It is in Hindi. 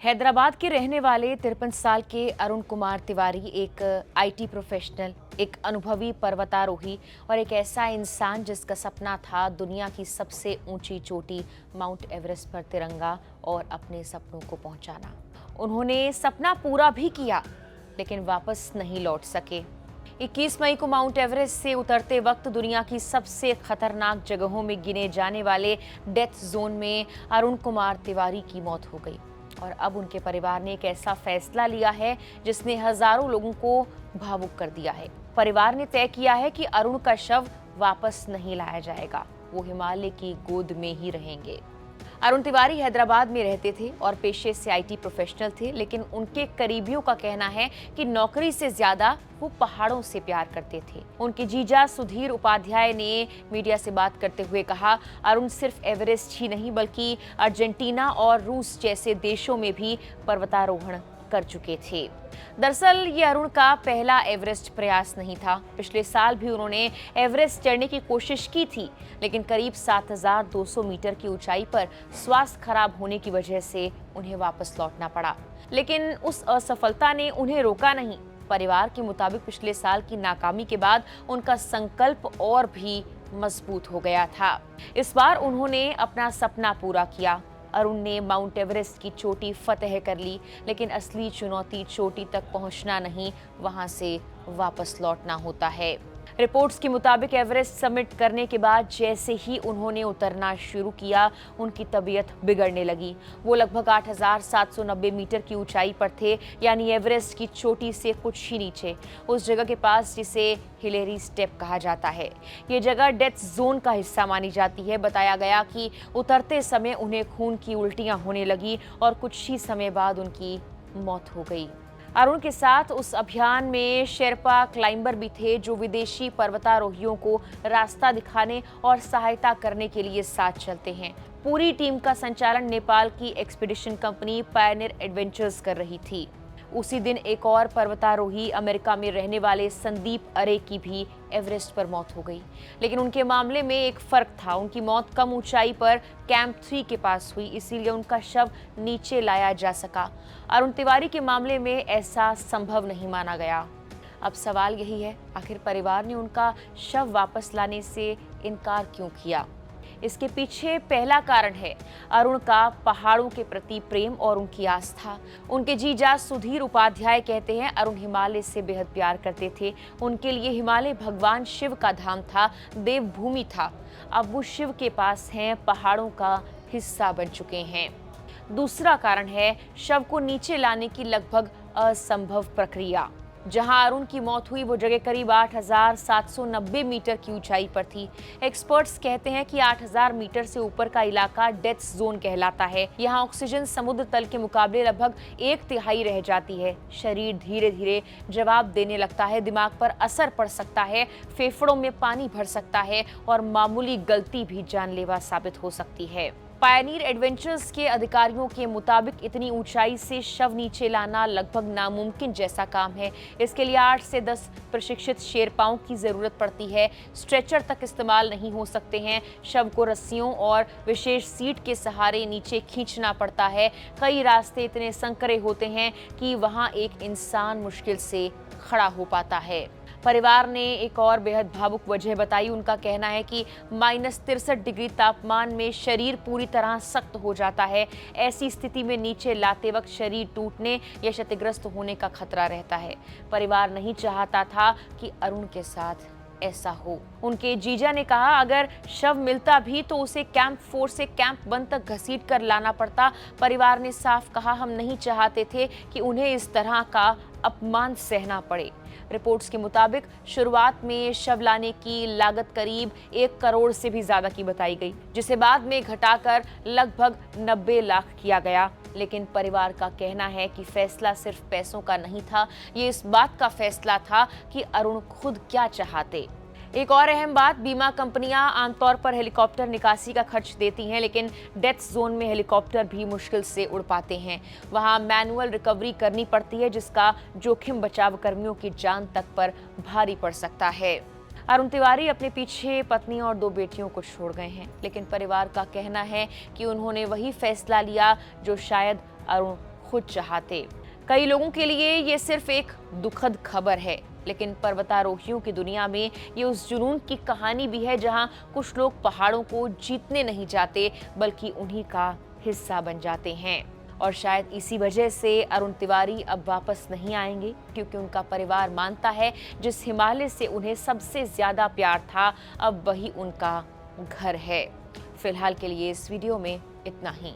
हैदराबाद के रहने वाले 53 साल के अरुण कुमार तिवारी एक आईटी प्रोफेशनल, एक अनुभवी पर्वतारोही और एक ऐसा इंसान जिसका सपना था दुनिया की सबसे ऊंची चोटी माउंट एवरेस्ट पर तिरंगा और अपने सपनों को पहुंचाना। उन्होंने सपना पूरा भी किया, लेकिन वापस नहीं लौट सके। 21 मई को माउंट एवरेस्ट से उतरते वक्त दुनिया की सबसे खतरनाक जगहों में गिने जाने वाले डेथ जोन में अरुण कुमार तिवारी की मौत हो गई। और अब उनके परिवार ने एक ऐसा फैसला लिया है जिसने हजारों लोगों को भावुक कर दिया है। परिवार ने तय किया है कि अरुण का शव वापस नहीं लाया जाएगा, वो हिमालय की गोद में ही रहेंगे। अरुण तिवारी हैदराबाद में रहते थे और पेशे से आईटी प्रोफेशनल थे, लेकिन उनके करीबियों का कहना है कि नौकरी से ज्यादा वो पहाड़ों से प्यार करते थे। उनके जीजा सुधीर उपाध्याय ने मीडिया से बात करते हुए कहा, अरुण सिर्फ एवरेस्ट ही नहीं बल्कि अर्जेंटीना और रूस जैसे देशों में भी पर्वतारोहण कर चुके थे। दरअसल ये अरुण का पहला एवरेस्ट प्रयास नहीं था। पिछले साल भी उन्होंने एवरेस्ट चढ़ने की कोशिश की थी, लेकिन करीब 7,200 मीटर की ऊंचाई पर स्वास्थ्य खराब होने की वजह से उन्हें वापस लौटना पड़ा। लेकिन उस असफलता ने उन्हें रोका नहीं। परिवार के मुताबिक पिछले साल की नाकामी के बाद उनका संकल्प और भी मजबूत हो गया था। इस बार उन्होंने अपना सपना पूरा किया। अरुण ने माउंट एवरेस्ट की चोटी फतेह कर ली, लेकिन असली चुनौती चोटी तक पहुंचना नहीं, वहां से वापस लौटना होता है। रिपोर्ट्स के मुताबिक एवरेस्ट समिट करने के बाद जैसे ही उन्होंने उतरना शुरू किया, उनकी तबीयत बिगड़ने लगी। वो लगभग 8,790 मीटर की ऊंचाई पर थे, यानी एवरेस्ट की चोटी से कुछ ही नीचे, उस जगह के पास जिसे हिलेरी स्टेप कहा जाता है। ये जगह डेथ जोन का हिस्सा मानी जाती है। बताया गया कि उतरते समय उन्हें खून की उल्टियां होने लगी और कुछ ही समय बाद उनकी मौत हो गई। अरुण के साथ उस अभियान में शेरपा क्लाइंबर भी थे, जो विदेशी पर्वतारोहियों को रास्ता दिखाने और सहायता करने के लिए साथ चलते हैं। पूरी टीम का संचालन नेपाल की एक्सपीडिशन कंपनी पायनियर एडवेंचर्स कर रही थी। उसी दिन एक और पर्वतारोही अमेरिका में रहने वाले संदीप अरे की भी एवरेस्ट पर मौत हो गई, लेकिन उनके मामले में एक फर्क था। उनकी मौत कम ऊंचाई पर कैंप 3 के पास हुई, इसीलिए उनका शव नीचे लाया जा सका। अरुण तिवारी के मामले में ऐसा संभव नहीं माना गया। अब सवाल यही है, आखिर परिवार ने उनका शव वापस लाने से इनकार क्यों किया? इसके पीछे पहला कारण है अरुण का पहाड़ों के प्रति प्रेम और उनकी आस्था। उनके जीजा सुधीर उपाध्याय कहते हैं, अरुण हिमालय से बेहद प्यार करते थे। उनके लिए हिमालय भगवान शिव का धाम था, देवभूमि था। अब वो शिव के पास हैं, पहाड़ों का हिस्सा बन चुके हैं। दूसरा कारण है शव को नीचे लाने की लगभग असंभव प्रक्रिया। जहां अरुण की मौत हुई वो जगह करीब 8,790 मीटर की ऊंचाई पर थी। एक्सपर्ट्स कहते हैं कि 8,000 मीटर से ऊपर का इलाका डेथ जोन कहलाता है। यहां ऑक्सीजन समुद्र तल के मुकाबले लगभग 1/3 रह जाती है। शरीर धीरे धीरे जवाब देने लगता है, दिमाग पर असर पड़ सकता है, फेफड़ों में पानी भर सकता है और मामूली गलती भी जानलेवा साबित हो सकती है। पायनियर एडवेंचर्स के अधिकारियों के मुताबिक इतनी ऊंचाई से शव नीचे लाना लगभग नामुमकिन जैसा काम है। इसके लिए 8 से 10 प्रशिक्षित शेरपाओं की जरूरत पड़ती है। स्ट्रेचर तक इस्तेमाल नहीं हो सकते हैं। शव को रस्सियों और विशेष सीट के सहारे नीचे खींचना पड़ता है। कई रास्ते इतने संकरे होते हैं कि वहां एक इंसान मुश्किल से खड़ा हो पाता है। परिवार ने एक और बेहद भावुक वजह बताई। उनका कहना है कि -63 डिग्री तापमान में शरीर पूरी तरह सख्त हो जाता है। ऐसी स्थिति में नीचे लाते वक्त शरीर टूटने या क्षतिग्रस्त होने का खतरा रहता है। परिवार नहीं चाहता था कि अरुण के साथ ऐसा हो। उनके जीजा ने कहा, अगर शव मिलता भी तो उसे कैंप 4 से कैंप 1 तक घसीट कर लाना पड़ता। परिवार ने साफ कहा, हम नहीं चाहते थे कि उन्हें इस तरह का अपमान सहना पड़े। रिपोर्ट्स के मुताबिक शुरुआत में शव लाने की लागत करीब 1 करोड़ से भी ज्यादा की बताई गई, जिसे बाद में घटाकर लगभग 90 लाख किया गया। लेकिन परिवार का कहना है कि फैसला सिर्फ पैसों का नहीं था, ये इस बात का फैसला था कि अरुण खुद क्या चाहते। एक और अहम बात, बीमा कंपनियां आमतौर पर हेलीकॉप्टर निकासी का खर्च देती हैं, लेकिन डेथ जोन में हेलीकॉप्टर भी मुश्किल से उड़ पाते हैं। वहां मैनुअल रिकवरी करनी पड़ती है, जिसका जोखिम बचाव कर्मियों की जान तक पर भारी पड़ सकता है। अरुण तिवारी अपने पीछे पत्नी और 2 बेटियों को छोड़ गए हैं, लेकिन परिवार का कहना है कि उन्होंने वही फैसला लिया जो शायद अरुण खुद चाहते। कई लोगों के लिए ये सिर्फ एक दुखद खबर है, लेकिन पर्वतारोहियों की दुनिया में ये उस जुनून की कहानी भी है जहां कुछ लोग पहाड़ों को जीतने नहीं जाते बल्कि उन्हीं का हिस्सा बन जाते हैं। और शायद इसी वजह से अरुण तिवारी अब वापस नहीं आएंगे, क्योंकि उनका परिवार मानता है जिस हिमालय से उन्हें सबसे ज्यादा प्यार था अब वही उनका घर है। फिलहाल के लिए इस वीडियो में इतना ही।